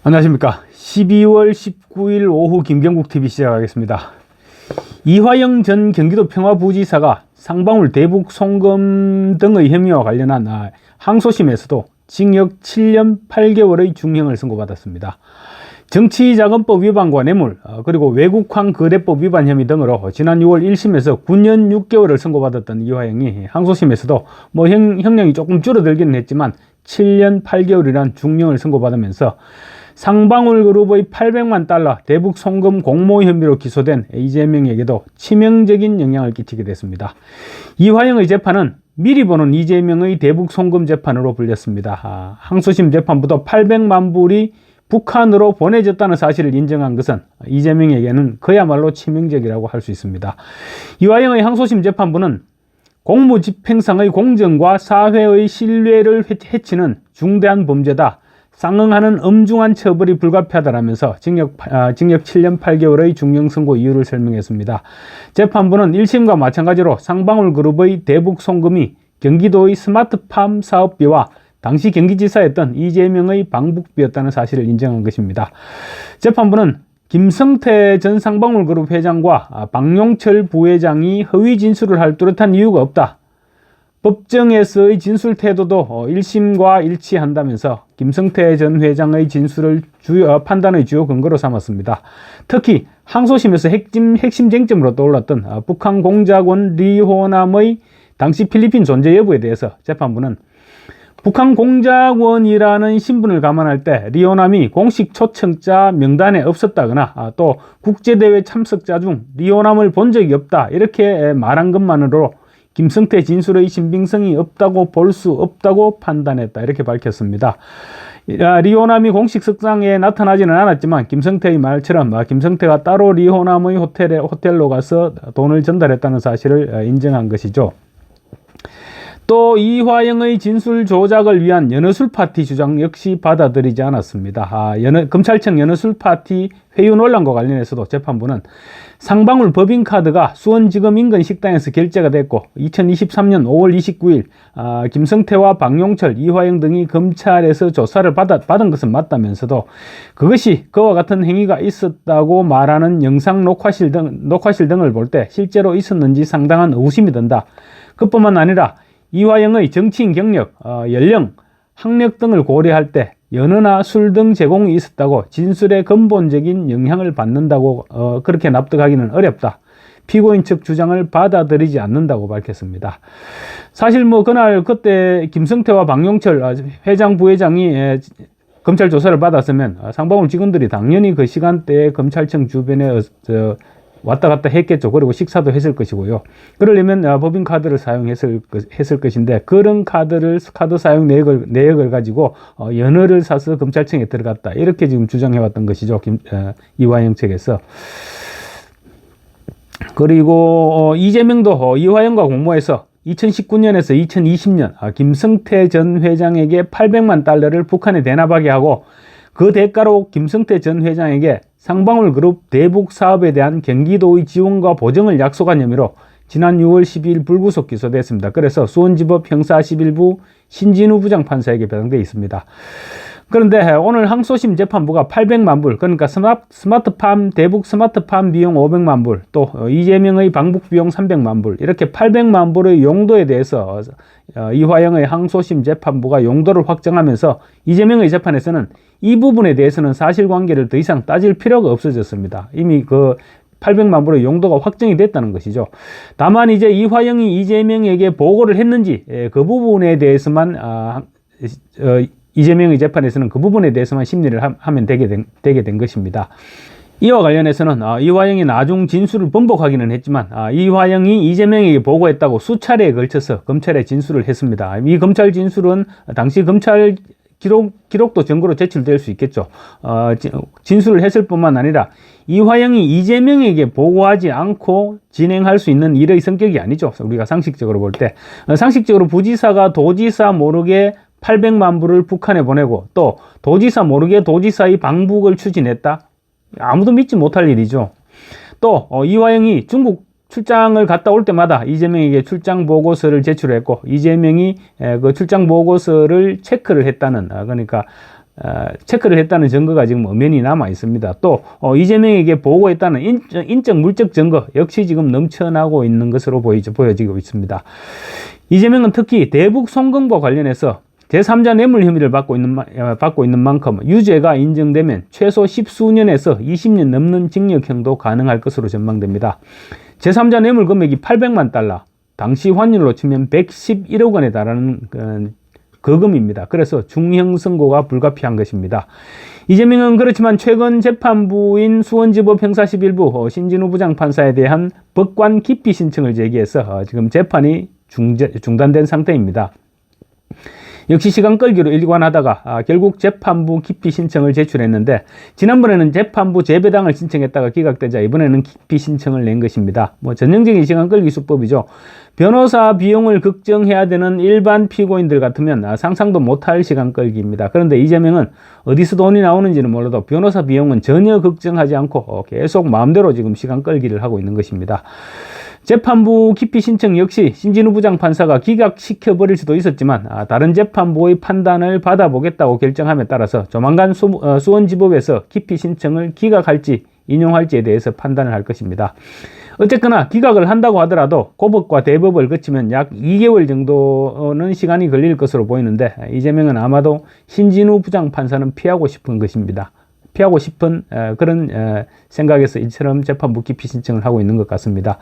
안녕하십니까. 12월 19일 오후 김경국TV 시작하겠습니다. 이화영 전 경기도 평화부지사가 상방울 대북 송금 등의 혐의와 관련한 항소심에서도 징역 7년 8개월의 중형을 선고받았습니다. 정치자금법 위반과 뇌물, 그리고 외국환 거래법 위반 혐의 등으로 지난 6월 1심에서 9년 6개월을 선고받았던 이화영이 항소심에서도 형량이 조금 줄어들기는 했지만 7년 8개월이란 중형을 선고받으면서 상방울 그룹의 800만 달러 대북 송금 공모 혐의로 기소된 이재명에게도 치명적인 영향을 끼치게 됐습니다. 이화영의 재판은 미리 보는 이재명의 대북 송금 재판으로 불렸습니다. 항소심 재판부도 800만 불이 북한으로 보내졌다는 사실을 인정한 것은 이재명에게는 그야말로 치명적이라고 할 수 있습니다. 이화영의 항소심 재판부는 공무집행상의 공정과 사회의 신뢰를 해치는 중대한 범죄다, 쌍응하는 엄중한 처벌이 불가피하다라면서 징역 7년 8개월의 중형 선고 이유를 설명했습니다. 재판부는 1심과 마찬가지로 상방울 그룹의 대북 송금이 경기도의 스마트팜 사업비와 당시 경기지사였던 이재명의 방북비였다는 사실을 인정한 것입니다. 재판부는 김성태 전 상방울 그룹 회장과 박용철 부회장이 허위 진술을 할 뚜렷한 이유가 없다, 법정에서의 진술 태도도 1심과 일치한다면서 김성태 전 회장의 진술을 판단의 주요 근거로 삼았습니다. 특히 항소심에서 핵심 쟁점으로 떠올랐던 북한 공작원 리호남의 당시 필리핀 존재 여부에 대해서 재판부는 북한 공작원이라는 신분을 감안할 때 리호남이 공식 초청자 명단에 없었다거나 또 국제대회 참석자 중 리호남을 본 적이 없다, 이렇게 말한 것만으로 김성태 진술의 신빙성이 없다고 볼 수 없다고 판단했다, 이렇게 밝혔습니다. 리호남이 공식 석상에 나타나지는 않았지만 김성태의 말처럼 김성태가 따로 리호남의 호텔로 가서 돈을 전달했다는 사실을 인정한 것이죠. 또 이화영의 진술 조작을 위한 연어술 파티 주장 역시 받아들이지 않았습니다. 검찰청 연어술 파티 회유 논란과 관련해서도 재판부는 상방울 법인카드가 수원지검 인근 식당에서 결제가 됐고 2023년 5월 29일 김성태와 박용철, 이화영 등이 검찰에서 조사를 받은 것은 맞다면서도 그것이 그와 같은 행위가 있었다고 말하는 영상 녹화실 등을 볼 때 실제로 있었는지 상당한 의구심이 든다. 그뿐만 아니라 이화영의 정치인 경력, 연령, 학력 등을 고려할 때 연어나 술 등 제공이 있었다고 진술에 근본적인 영향을 받는다고 그렇게 납득하기는 어렵다, 피고인 측 주장을 받아들이지 않는다고 밝혔습니다. 사실 그때 김성태와 박용철 회장 부회장이 검찰 조사를 받았으면 상방울 직원들이 당연히 그 시간대에 검찰청 주변에 왔다 갔다 했겠죠. 그리고 식사도 했을 것이고요. 그러려면 법인카드를 사용했을 것인데 그런 카드 사용 내역을 가지고 연어를 사서 검찰청에 들어갔다, 이렇게 지금 주장해왔던 것이죠. 이화영 측에서. 그리고 이재명도 이화영과 공모해서 2019년에서 2020년 김성태 전 회장에게 800만 달러를 북한에 대납하게 하고 그 대가로 김성태 전 회장에게 상방울 그룹 대북 사업에 대한 경기도의 지원과 보정을 약속한 혐의로 지난 6월 12일 불구속 기소됐습니다. 그래서 수원지법 형사 11부 신진우 부장판사에게 배정되어 있습니다. 그런데 오늘 항소심 재판부가 800만 불, 그러니까 스마트팜 대북 스마트팜 비용 500만 불, 또 이재명의 방북 비용 300만 불, 이렇게 800만 불의 용도에 대해서 이화영의 항소심 재판부가 용도를 확정하면서 이재명의 재판에서는 이 부분에 대해서는 사실관계를 더 이상 따질 필요가 없어졌습니다. 이미 그 800만 불의 용도가 확정이 됐다는 것이죠. 다만 이제 이화영이 이재명에게 보고를 했는지 그 부분에 대해서만 이재명의 재판에서는 그 부분에 대해서만 심리를 하면 되게 된 것입니다. 이와 관련해서는 이화영이 나중 진술을 번복하기는 했지만 이화영이 이재명에게 보고했다고 수차례에 걸쳐서 검찰에 진술을 했습니다. 이 검찰 진술은 당시 검찰 기록도 증거로 제출될 수 있겠죠. 진술을 했을 뿐만 아니라 이화영이 이재명에게 보고하지 않고 진행할 수 있는 일의 성격이 아니죠. 우리가 상식적으로 볼 때. 상식적으로 부지사가 도지사 모르게 800만 불을 북한에 보내고 또 도지사 모르게 도지사의 방북을 추진했다? 아무도 믿지 못할 일이죠. 또 이화영이 중국 출장을 갔다 올 때마다 이재명에게 출장 보고서를 제출했고 이재명이 그 출장 보고서를 체크를 했다는, 그러니까 체크를 했다는 증거가 지금 엄연히 남아 있습니다. 또 이재명에게 보고했다는 인적 물적 증거 역시 지금 넘쳐나고 있는 것으로 보여지고 있습니다. 이재명은 특히 대북 송금과 관련해서 제3자 뇌물 혐의를 받고 있는 만큼 유죄가 인정되면 최소 10수년에서 20년 넘는 징역형도 가능할 것으로 전망됩니다. 제3자 뇌물 금액이 800만 달러, 당시 환율로 치면 111억 원에 달하는 거금입니다. 그래서 중형 선고가 불가피한 것입니다. 이재명은 그렇지만 최근 재판부인 수원지법 형사심 1부 신진우 부장판사에 대한 법관 기피 신청을 제기해서 지금 재판이 중단된 상태입니다. 역시 시간 끌기로 일관하다가 결국 재판부 기피 신청을 제출했는데, 지난번에는 재판부 재배당을 신청했다가 기각되자 이번에는 기피 신청을 낸 것입니다. 전형적인 시간 끌기 수법이죠. 변호사 비용을 걱정해야 되는 일반 피고인들 같으면 상상도 못할 시간 끌기입니다. 그런데 이재명은 어디서 돈이 나오는지는 몰라도 변호사 비용은 전혀 걱정하지 않고 계속 마음대로 지금 시간 끌기를 하고 있는 것입니다. 재판부 기피 신청 역시 신진우 부장판사가 기각시켜버릴 수도 있었지만 다른 재판부의 판단을 받아보겠다고 결정함에 따라서 조만간 수원지법에서 기피 신청을 기각할지 인용할지에 대해서 판단을 할 것입니다. 어쨌거나 기각을 한다고 하더라도 고법과 대법을 거치면 약 2개월 정도는 시간이 걸릴 것으로 보이는데, 이재명은 아마도 신진우 부장판사는 피하고 싶은 것입니다. 피하고 싶은 그런 생각에서 이처럼 재판부 기피 신청을 하고 있는 것 같습니다.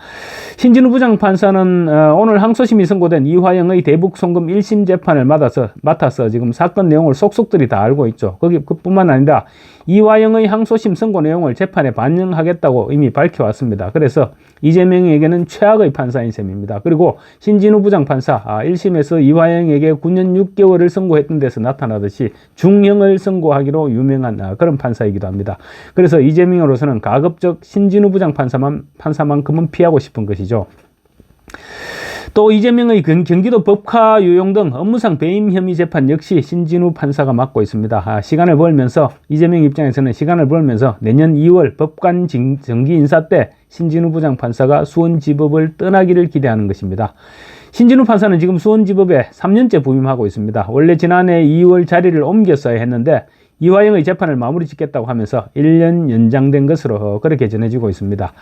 신진우 부장판사는 오늘 항소심이 선고된 이화영의 대북 송금 1심 재판을 맡아서 지금 사건 내용을 속속들이 다 알고 있죠. 그뿐만 아니라 이화영의 항소심 선고 내용을 재판에 반영하겠다고 이미 밝혀왔습니다. 그래서 이재명에게는 최악의 판사인 셈입니다. 그리고 신진우 부장판사 1심에서 이화영에게 9년 6개월을 선고했던 데서 나타나듯이 중형을 선고하기로 유명한 그런 판사이기도 합니다. 그래서 이재명으로서는 가급적 신진우 부장판사만큼은 피하고 싶은 것이죠. 또 이재명의 경기도 법카 유용 등 업무상 배임 혐의 재판 역시 신진우 판사가 맡고 있습니다. 시간을 벌면서 이재명 입장에서는 시간을 벌면서 내년 2월 법관 정기 인사 때 신진우 부장판사가 수원지법을 떠나기를 기대하는 것입니다. 신진우 판사는 지금 수원지법에 3년째 부임하고 있습니다. 원래 지난해 2월 자리를 옮겼어야 했는데 이화영의 재판을 마무리 짓겠다고 하면서 1년 연장된 것으로 그렇게 전해지고 있습니다.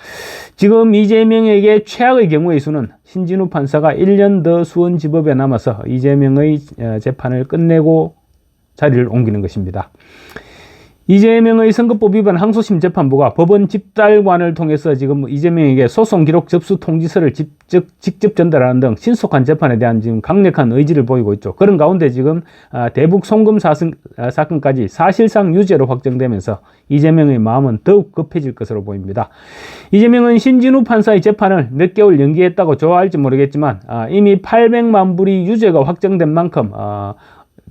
지금 이재명에게 최악의 경우의 수는 신진우 판사가 1년 더 수원지법에 남아서 이재명의 재판을 끝내고 자리를 옮기는 것입니다. 이재명의 선거법 위반 항소심 재판부가 법원 집달관을 통해서 지금 이재명에게 소송 기록 접수 통지서를 직접 전달하는 등 신속한 재판에 대한 지금 강력한 의지를 보이고 있죠. 그런 가운데 지금 대북 송금 사건까지 사실상 유죄로 확정되면서 이재명의 마음은 더욱 급해질 것으로 보입니다. 이재명은 신진우 판사의 재판을 몇 개월 연기했다고 좋아할지 모르겠지만 이미 800만 불이 유죄가 확정된 만큼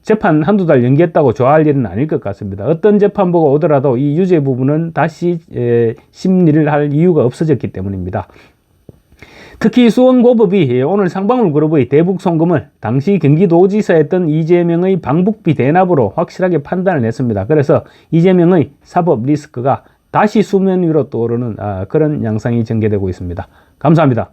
재판 한두 달 연기했다고 좋아할 일은 아닐 것 같습니다. 어떤 재판부가 오더라도 이 유죄 부분은 다시 심리를 할 이유가 없어졌기 때문입니다. 특히 수원고법이 오늘 상방울그룹의 대북 송금을 당시 경기도지사였던 이재명의 방북비 대납으로 확실하게 판단을 했습니다. 그래서 이재명의 사법 리스크가 다시 수면 위로 떠오르는 그런 양상이 전개되고 있습니다. 감사합니다.